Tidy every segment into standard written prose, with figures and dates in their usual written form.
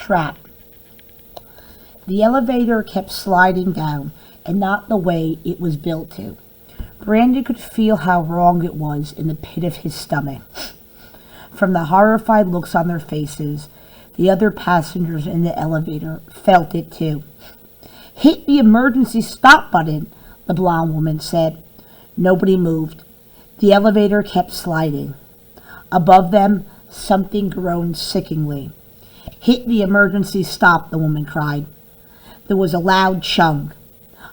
trapped. The elevator kept sliding down, and not the way it was built to. Brandon could feel how wrong it was in the pit of his stomach. From the horrified looks on their faces, the other passengers in the elevator felt it too. "Hit the emergency stop button," the blonde woman said. Nobody moved. The elevator kept sliding. Above them, something groaned sickeningly. "Hit the emergency stop," the woman cried. There was a loud chung.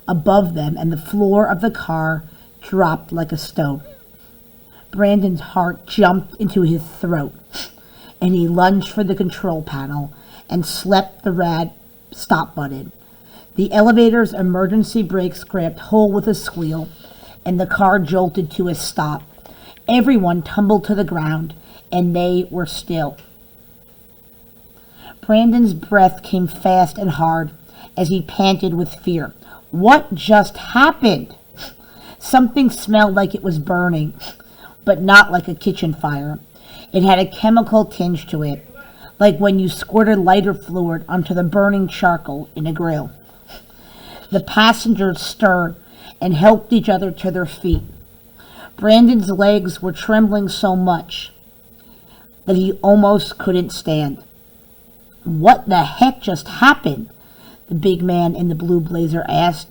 Above them, and the floor of the car dropped like a stone. Brandon's heart jumped into his throat, and he lunged for the control panel and slapped the red stop button. The elevator's emergency brakes grabbed hold with a squeal, and the car jolted to a stop. Everyone tumbled to the ground, and they were still. Brandon's breath came fast and hard as he panted with fear. What just happened? Something smelled like it was burning, but not like a kitchen fire. It had a chemical tinge to it, like when you squirted lighter fluid onto the burning charcoal in a grill. The passengers stirred and helped each other to their feet. Brandon's legs were trembling so much that he almost couldn't stand. "What the heck just happened?" the big man in the blue blazer asked.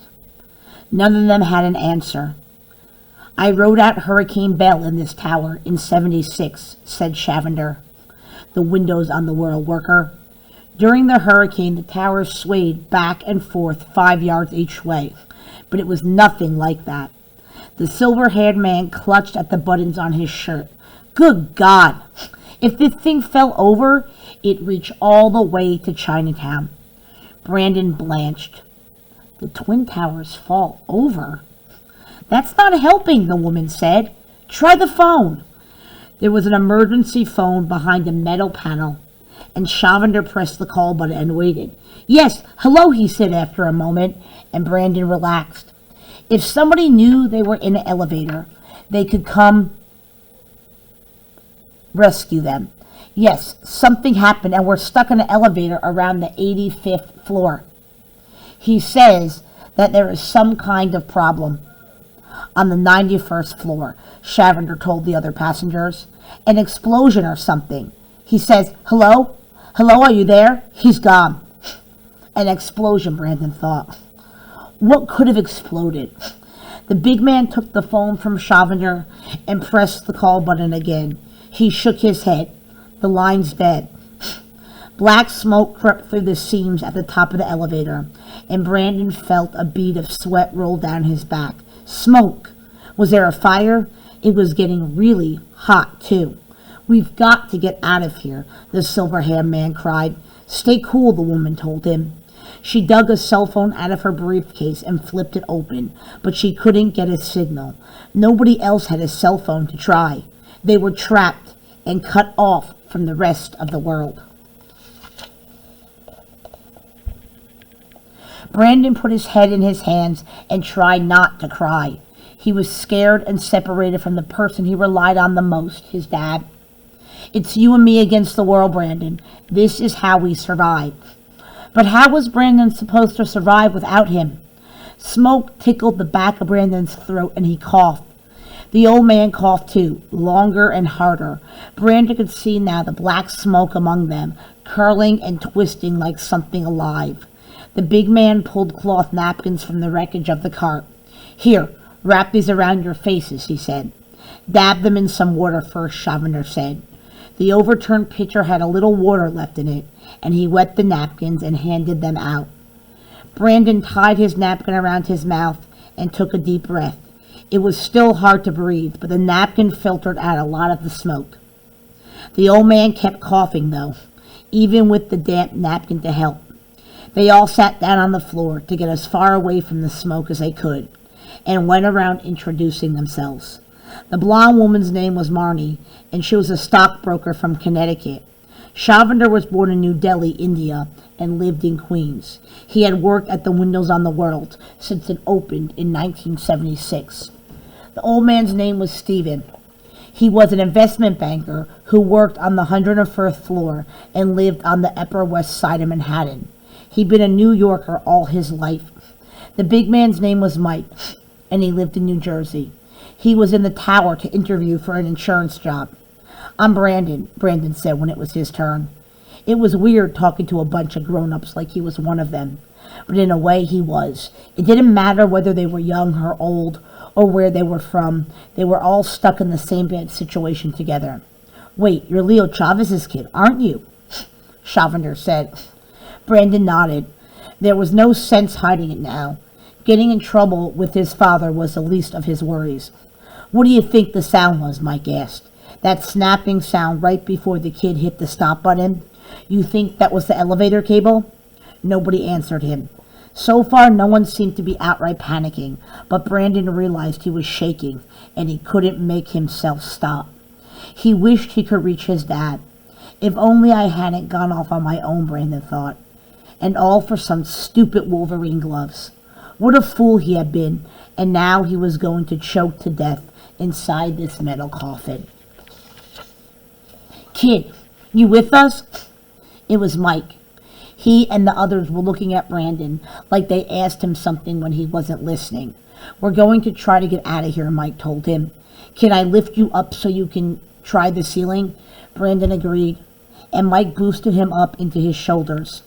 None of them had an answer. "I rode out Hurricane Bell in this tower in '76, said Shavender, the windows on the World Worker. During the hurricane, the tower swayed back and forth 5 yards each way, but it was nothing like that." The silver-haired man clutched at the buttons on his shirt. "Good God! If this thing fell over, it'd reach all the way to Chinatown." Brandon blanched. "The Twin Towers fall over? That's not helping," the woman said. "Try the phone." There was an emergency phone behind a metal panel, and Shavender pressed the call button and waited. "Yes, hello," he said after a moment, and Brandon relaxed. If somebody knew they were in an elevator, they could come rescue them. "Yes, something happened and we're stuck in an elevator around the 85th floor. He says that there is some kind of problem on the 91st floor," Shavender told the other passengers. "An explosion or something. He says, 'Hello? Hello, are you there?' He's gone." An explosion, Brandon thought. What could have exploded? The big man took the phone from Shavender and pressed the call button again. He shook his head. "The line's dead." Black smoke crept through the seams at the top of the elevator, and Brandon felt a bead of sweat roll down his back. Smoke! Was there a fire? It was getting really hot, too. "We've got to get out of here," the silver-haired man cried. "Stay cool," the woman told him. She dug a cell phone out of her briefcase and flipped it open, but she couldn't get a signal. Nobody else had a cell phone to try. They were trapped and cut off from the rest of the world. Brandon put his head in his hands and tried not to cry. He was scared and separated from the person he relied on the most, his dad. "It's you and me against the world, Brandon. This is how we survive." But how was Brandon supposed to survive without him? Smoke tickled the back of Brandon's throat and he coughed. The old man coughed too, longer and harder. Brandon could see now the black smoke among them, curling and twisting like something alive. The big man pulled cloth napkins from the wreckage of the cart. "Here, wrap these around your faces," he said. "Dab them in some water first," Shavender said. The overturned pitcher had a little water left in it, and he wet the napkins and handed them out. Brandon tied his napkin around his mouth and took a deep breath. It was still hard to breathe, but the napkin filtered out a lot of the smoke. The old man kept coughing, though, even with the damp napkin to help. They all sat down on the floor to get as far away from the smoke as they could, and went around introducing themselves. The blonde woman's name was Marnie, and she was a stockbroker from Connecticut. Shavender was born in New Delhi, India, and lived in Queens. He had worked at the Windows on the World since it opened in 1976. The old man's name was Stephen. He was an investment banker who worked on the 101st floor and lived on the Upper West Side of Manhattan. He'd been a New Yorker all his life. The big man's name was Mike, and he lived in New Jersey. He was in the tower to interview for an insurance job. "I'm Brandon," Brandon said when it was his turn. It was weird talking to a bunch of grown-ups like he was one of them, but in a way he was. It didn't matter whether they were young or old or where they were from. They were all stuck in the same bad situation together. "Wait, you're Leo Chavez's kid, aren't you?" Shavender said. Brandon nodded. There was no sense hiding it now. Getting in trouble with his father was the least of his worries. "What do you think the sound was?" Mike asked. "That snapping sound right before the kid hit the stop button? You think that was the elevator cable?" Nobody answered him. So far, no one seemed to be outright panicking, but Brandon realized he was shaking, and he couldn't make himself stop. He wished he could reach his dad. If only I hadn't gone off on my own, Brandon thought. And all for some stupid Wolverine gloves. What a fool he had been, and now he was going to choke to death inside this metal coffin. "Kid, you with us?" It was Mike. He and the others were looking at Brandon like they asked him something when he wasn't listening. "We're going to try to get out of here," Mike told him. "Can I lift you up so you can try the ceiling?" Brandon agreed, and Mike boosted him up into his shoulders.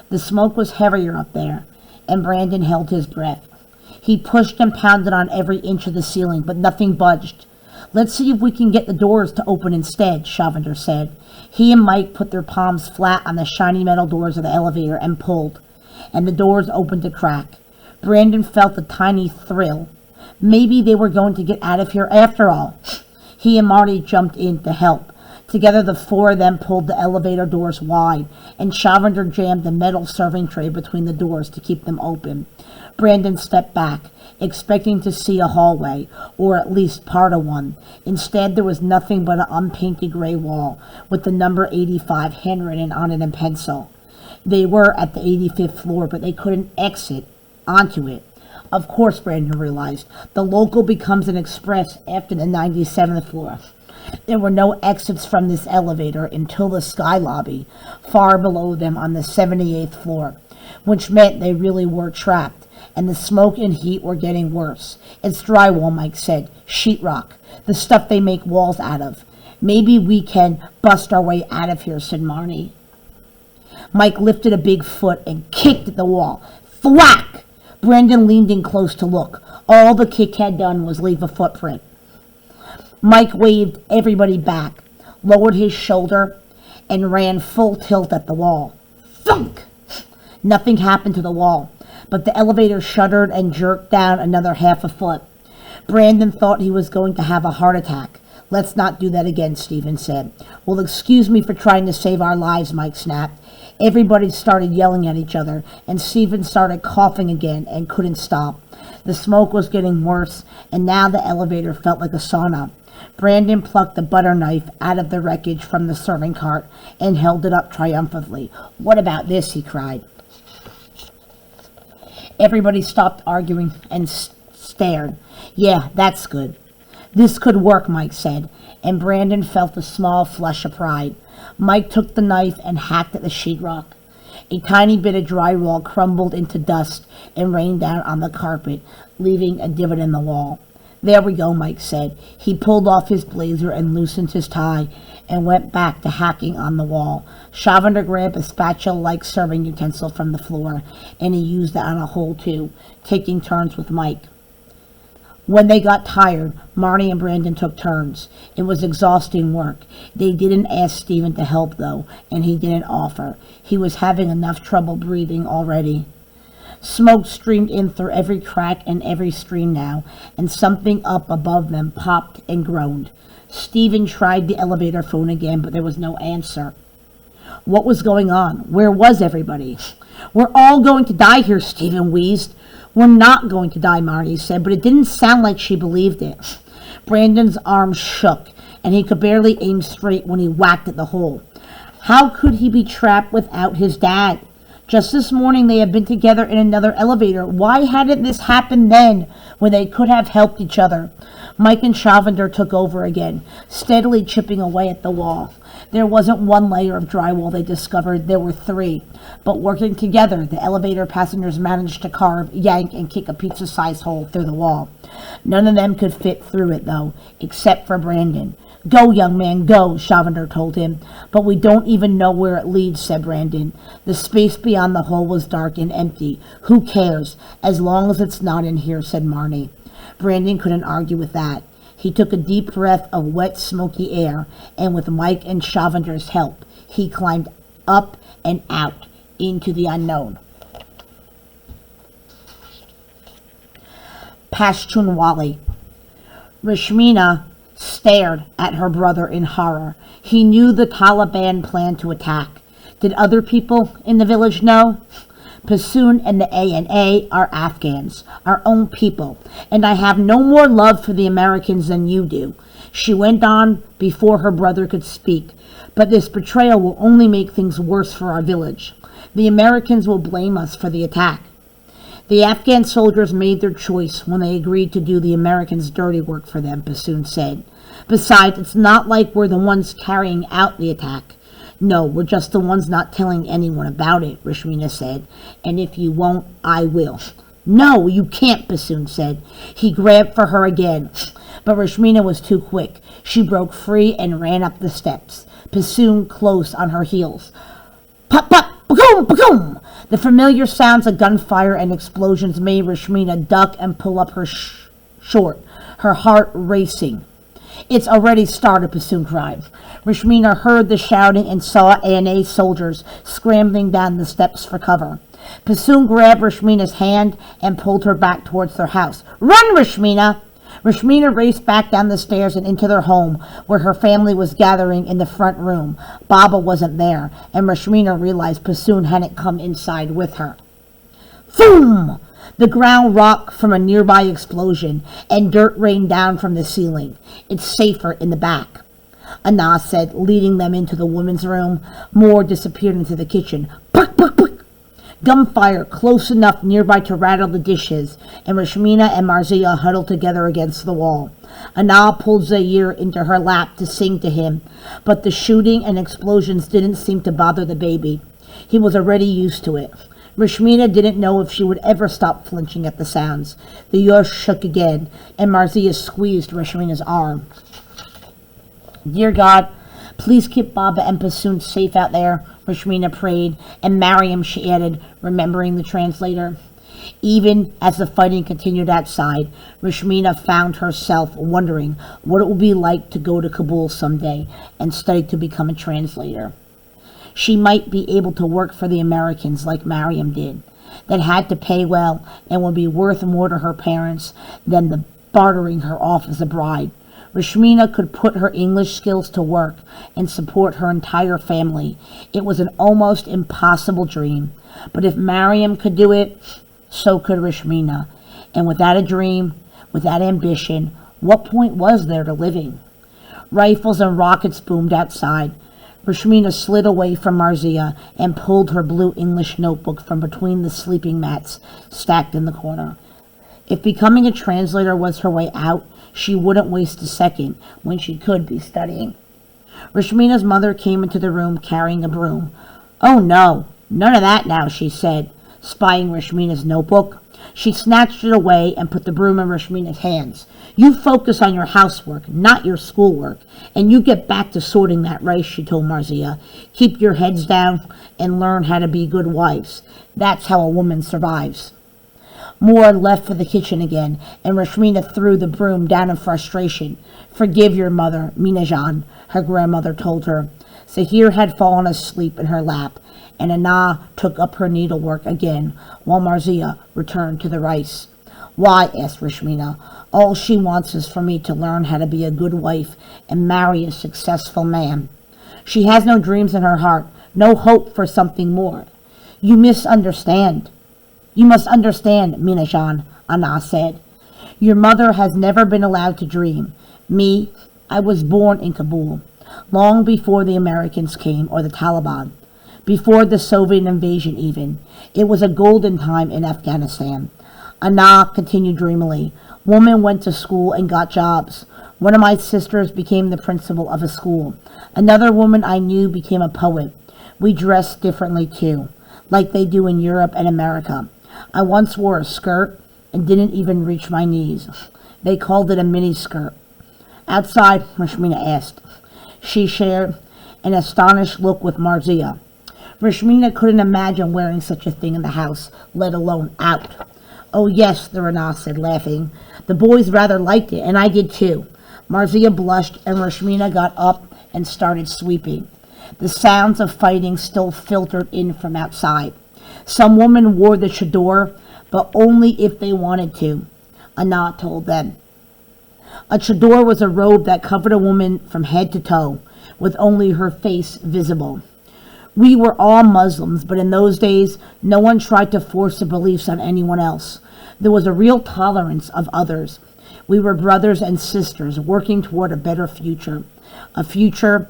The smoke was heavier up there, and Brandon held his breath. He pushed and pounded on every inch of the ceiling, but nothing budged. "Let's see if we can get the doors to open instead," Shavender said. He and Mike put their palms flat on the shiny metal doors of the elevator and pulled, and the doors opened a crack. Brandon felt a tiny thrill. Maybe they were going to get out of here after all. He and Marty jumped in to help. Together, the four of them pulled the elevator doors wide, and Shavender jammed the metal serving tray between the doors to keep them open. Brandon stepped back, expecting to see a hallway, or at least part of one. Instead, there was nothing but an unpainted gray wall, with the number 85 handwritten on it in pencil. They were at the 85th floor, but they couldn't exit onto it. Of course, Brandon realized, the local becomes an express after the 97th floor. There were no exits from this elevator until the sky lobby, far below them on the 78th floor, which meant they really were trapped, and the smoke and heat were getting worse. "It's drywall," Mike said. "Sheetrock, the stuff they make walls out of. Maybe we can bust our way out of here," said Marty. Mike lifted a big foot and kicked at the wall. Thwack! Brandon leaned in close to look. All the kick had done was leave a footprint. Mike waved everybody back, lowered his shoulder, and ran full tilt at the wall. Thunk! Nothing happened to the wall, but the elevator shuddered and jerked down another half a foot. Brandon thought he was going to have a heart attack. "Let's not do that again," Stephen said. "Well, excuse me for trying to save our lives," Mike snapped. Everybody started yelling at each other, and Stephen started coughing again and couldn't stop. The smoke was getting worse, and now the elevator felt like a sauna. Brandon plucked the butter knife out of the wreckage from the serving cart and held it up triumphantly. "What about this?" he cried. Everybody stopped arguing and stared. "Yeah, that's good." "This could work," Mike said, and Brandon felt a small flush of pride. Mike took the knife and hacked at the sheetrock. A tiny bit of drywall crumbled into dust and rained down on the carpet, leaving a divot in the wall. "There we go," Mike said. He pulled off his blazer and loosened his tie and went back to hacking on the wall. Shavender grabbed a spatula-like serving utensil from the floor, and he used it on a hole too, taking turns with Mike. When they got tired, Marty and Brandon took turns. It was exhausting work. They didn't ask Stephen to help, though, and he didn't offer. He was having enough trouble breathing already. Smoke streamed in through every crack and every stream now, and something up above them popped and groaned. Stephen tried the elevator phone again, but there was no answer. What was going on? Where was everybody? "We're all going to die here," Stephen wheezed. "We're not going to die," Marty said, but it didn't sound like she believed it. Brandon's arm shook, and he could barely aim straight when he whacked at the hole. How could he be trapped without his dad? Just this morning they had been together in another elevator. Why hadn't this happened then, when they could have helped each other? Mike and Shavender took over again, steadily chipping away at the wall. There wasn't one layer of drywall, they discovered. There were three. But working together, the elevator passengers managed to carve, yank, and kick a pizza-sized hole through the wall. None of them could fit through it, though, except for Brandon. "Go, young man, go," Shavender told him. "But we don't even know where it leads," said Brandon. The space beyond the hole was dark and empty. "Who cares, as long as it's not in here," said Marnie. Brandon couldn't argue with that. He took a deep breath of wet, smoky air, and with Mike and Shavender's help, he climbed up and out into the unknown. Pashtunwali. Rashmina stared at her brother in horror. He knew the Taliban planned to attack. Did other people in the village know? Passoon and the ANA are Afghans, our own people, and I have no more love for the Americans than you do. She went on before her brother could speak. But this betrayal will only make things worse for our village. The Americans will blame us for the attack. The Afghan soldiers made their choice when they agreed to do the Americans' dirty work for them, Passoon said. Besides, it's not like we're the ones carrying out the attack. No, we're just the ones not telling anyone about it, Rashmina said. And if you won't, I will. No, you can't, Passoon said. He grabbed for her again. But Rashmina was too quick. She broke free and ran up the steps, Passoon close on her heels. Pop, pop, ba-boom, ba-boom! The familiar sounds of gunfire and explosions made Rashmina duck and pull up her short, her heart racing. It's already started, Passoon cried. Rashmina heard the shouting and saw ANA soldiers scrambling down the steps for cover. Passoon grabbed Rashmina's hand and pulled her back towards their house. Run, Rashmina! Rashmina raced back down the stairs and into their home, where her family was gathering in the front room. Baba wasn't there, and Rashmina realized Passoon hadn't come inside with her. Boom! The ground rocked from a nearby explosion, and dirt rained down from the ceiling. It's safer in the back, Anna said, leading them into the women's room. Moore disappeared into the kitchen. Puck, puck, puck! Gunfire close enough nearby to rattle the dishes, and Rashmina and Marziya huddled together against the wall. Anna pulled Zaire into her lap to sing to him, but the shooting and explosions didn't seem to bother the baby. He was already used to it. Rashmina didn't know if she would ever stop flinching at the sounds. The yosh shook again, and Marziya squeezed Rashmina's arm. Dear God, please keep Baba and Passoon safe out there, Rashmina prayed, and Mariam, she added, remembering the translator. Even as the fighting continued outside, Rashmina found herself wondering what it would be like to go to Kabul someday and study to become a translator. She might be able to work for the Americans like Mariam did, that had to pay well and would be worth more to her parents than the bartering her off as a bride. Rashmina could put her English skills to work and support her entire family. It was an almost impossible dream, but if Mariam could do it, so could Rashmina. And without a dream, without ambition, what point was there to living? Rifles and rockets boomed outside. Rashmina slid away from Marziya and pulled her blue English notebook from between the sleeping mats stacked in the corner. If becoming a translator was her way out, she wouldn't waste a second when she could be studying. Rashmina's mother came into the room carrying a broom. Oh no, none of that now, she said, spying Rashmina's notebook. She snatched it away and put the broom in Rashmina's hands. You focus on your housework, not your schoolwork, and you get back to sorting that rice, she told Marziya. Keep your heads down and learn how to be good wives. That's how a woman survives. Moore left for the kitchen again, and Rashmina threw the broom down in frustration. Forgive your mother, Minajan, her grandmother told her. Zahir had fallen asleep in her lap, and Anna took up her needlework again, while Marziya returned to the rice. Why? Asked Rashmina. All she wants is for me to learn how to be a good wife and marry a successful man. She has no dreams in her heart, no hope for something more. You misunderstand. You must understand, Minajan, Anna said. Your mother has never been allowed to dream. Me, I was born in Kabul, long before the Americans came or the Taliban. before the Soviet invasion even. It was a golden time in Afghanistan. Anna continued dreamily. Women went to school and got jobs. One of my sisters became the principal of a school. Another woman I knew became a poet. We dressed differently too, like they do in Europe and America. I once wore a skirt and didn't even reach my knees. They called it a mini skirt. Outside, Rashmina asked. She shared an astonished look with Marzieh. Rashmina couldn't imagine wearing such a thing in the house, let alone out. Oh yes, the Rana said, laughing. The boys rather liked it, and I did too. Marzieh blushed, and Rashmina got up and started sweeping. The sounds of fighting still filtered in from outside. Some women wore the chador, but only if they wanted to, Anna told them. A chador was a robe that covered a woman from head to toe, with only her face visible. We were all Muslims, but in those days, no one tried to force their beliefs on anyone else. There was a real tolerance of others. We were brothers and sisters working toward a better future. A future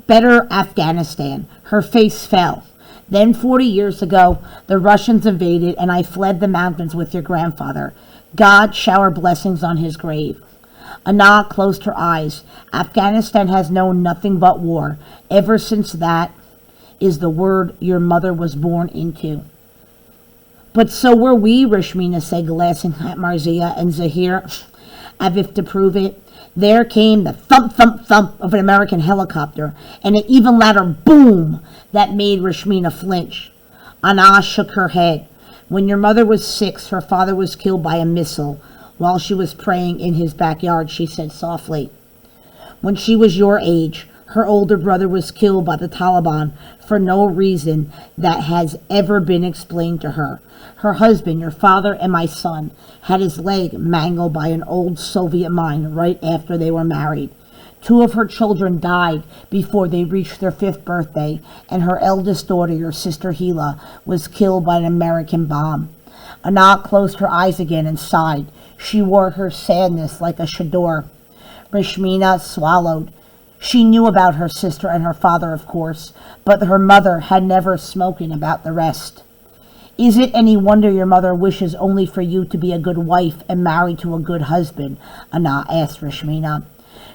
better Afghanistan. Her face fell. Then 40 years ago, the Russians invaded and I fled the mountains with your grandfather. God shower blessings on his grave. Anna closed her eyes. Afghanistan has known nothing but war. Ever since that is the word your mother was born into. But so were we, Rashmina said, glancing at Marzieh and Zahir, as if to prove it. There came the thump, thump, thump of an American helicopter, and an even louder boom that made Rashmina flinch. Anna shook her head. When your mother was 6, her father was killed by a missile while she was praying in his backyard, she said softly. When she was your age, her older brother was killed by the Taliban for no reason that has ever been explained to her. Her husband, your father, and my son had his leg mangled by an old Soviet mine right after they were married. 2 of her children died before they reached their 5th birthday, and her eldest daughter, your sister Hila, was killed by an American bomb. Anna closed her eyes again and sighed. She wore her sadness like a chador. Rashmina swallowed. She knew about her sister and her father, of course, but her mother had never spoken about the rest. Is it any wonder your mother wishes only for you to be a good wife and married to a good husband? Anna asked Rashmina.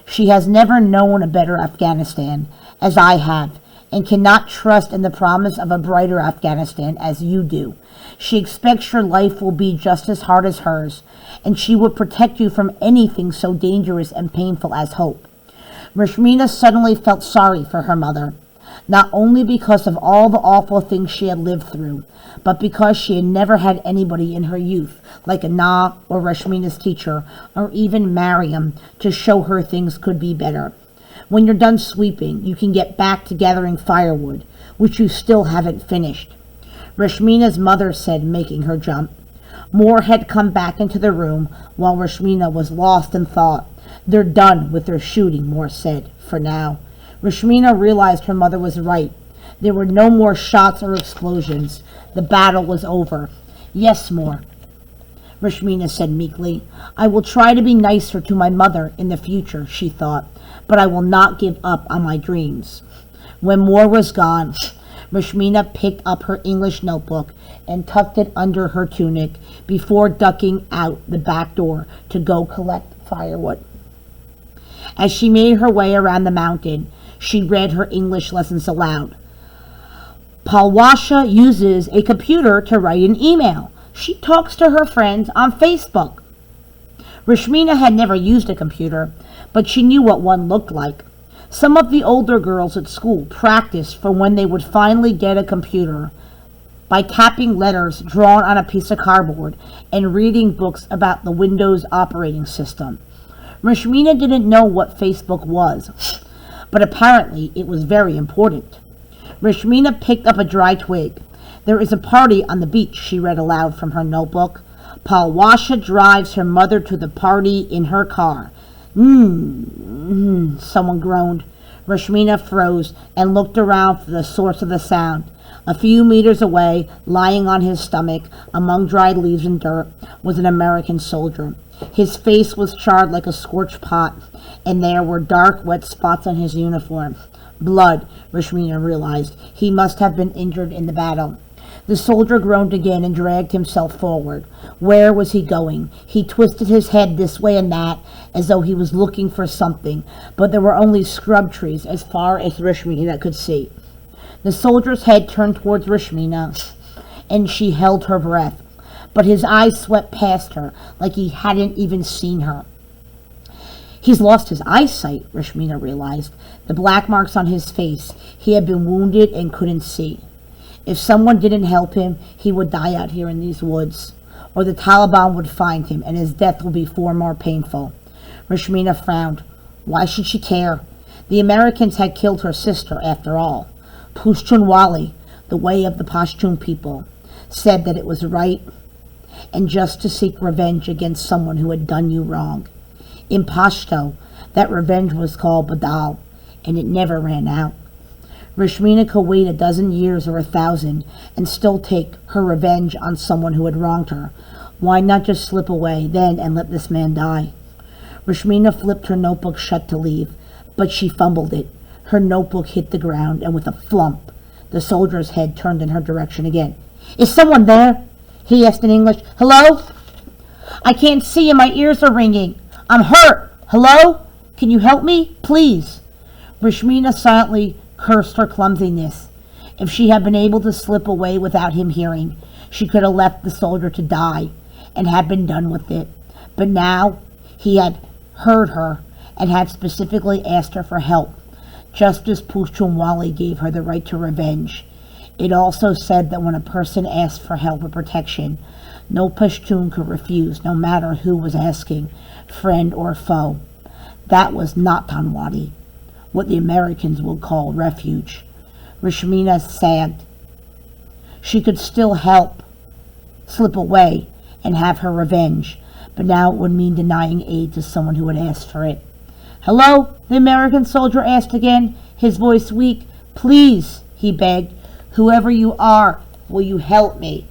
She has never known a better Afghanistan, as I have, and cannot trust in the promise of a brighter Afghanistan as you do. She expects your life will be just as hard as hers, and she will protect you from anything so dangerous and painful as hope. Rashmina suddenly felt sorry for her mother, not only because of all the awful things she had lived through, but because she had never had anybody in her youth, like Anna or Rashmina's teacher, or even Mariam, to show her things could be better. When you're done sweeping, you can get back to gathering firewood, which you still haven't finished. Rashmina's mother said, making her jump. Moore had come back into the room while Rashmina was lost in thought. They're done with their shooting, Moore said, for now. Rashmina realized her mother was right. There were no more shots or explosions. The battle was over. Yes, Moore, Rashmina said meekly. I will try to be nicer to my mother in the future, she thought, but I will not give up on my dreams. When Moore was gone, Rashmina picked up her English notebook and tucked it under her tunic before ducking out the back door to go collect firewood. As she made her way around the mountain, she read her English lessons aloud. Palwasha uses a computer to write an email. She talks to her friends on Facebook. Rashmina had never used a computer, but she knew what one looked like. Some of the older girls at school practiced for when they would finally get a computer by tapping letters drawn on a piece of cardboard and reading books about the Windows operating system. Rashmina didn't know what Facebook was, but apparently it was very important. Rashmina picked up a dry twig. There is a party on the beach, she read aloud from her notebook. Palwasha drives her mother to the party in her car. Someone groaned. Rashmina froze and looked around for the source of the sound. A few meters away, lying on his stomach among dried leaves and dirt, was an American soldier. His face was charred like a scorched pot, and there were dark, wet spots on his uniform. Blood, Rashmina realized. He must have been injured in the battle. The soldier groaned again and dragged himself forward. Where was he going? He twisted his head this way and that, as though he was looking for something, but there were only scrub trees as far as Rashmina could see. The soldier's head turned towards Rashmina, and she held her breath, but his eyes swept past her like he hadn't even seen her. He's lost his eyesight, Rashmina realized. The black marks on his face. He had been wounded and couldn't see. If someone didn't help him, he would die out here in these woods, or the Taliban would find him, and his death will be far more painful. Rashmina frowned. Why should she care? The Americans had killed her sister, after all. Pushtunwali, the way of the Pashtun people, said that it was right and just to seek revenge against someone who had done you wrong. In Pashto, that revenge was called Badal, and it never ran out. Rashmina could wait 12 years or 1,000 and still take her revenge on someone who had wronged her. Why not just slip away then and let this man die? Rashmina flipped her notebook shut to leave, but she fumbled it. Her notebook hit the ground, and with a flump, the soldier's head turned in her direction again. Is someone there? He asked in English. Hello? I can't see and my ears are ringing. I'm hurt. Hello? Can you help me? Please. Rashmina silently cursed her clumsiness. If she had been able to slip away without him hearing, she could have left the soldier to die and had been done with it. But now he had heard her and had specifically asked her for help, just as Pushtunwali gave her the right to revenge. It also said that when a person asked for help or protection, no Pashtun could refuse, no matter who was asking, friend or foe. That was not Tanwadi, what the Americans would call refuge. Rashmina sagged. She could still help, slip away, and have her revenge, but now it would mean denying aid to someone who had asked for it. Hello? The American soldier asked again, his voice weak. Please, he begged. Whoever you are, will you help me?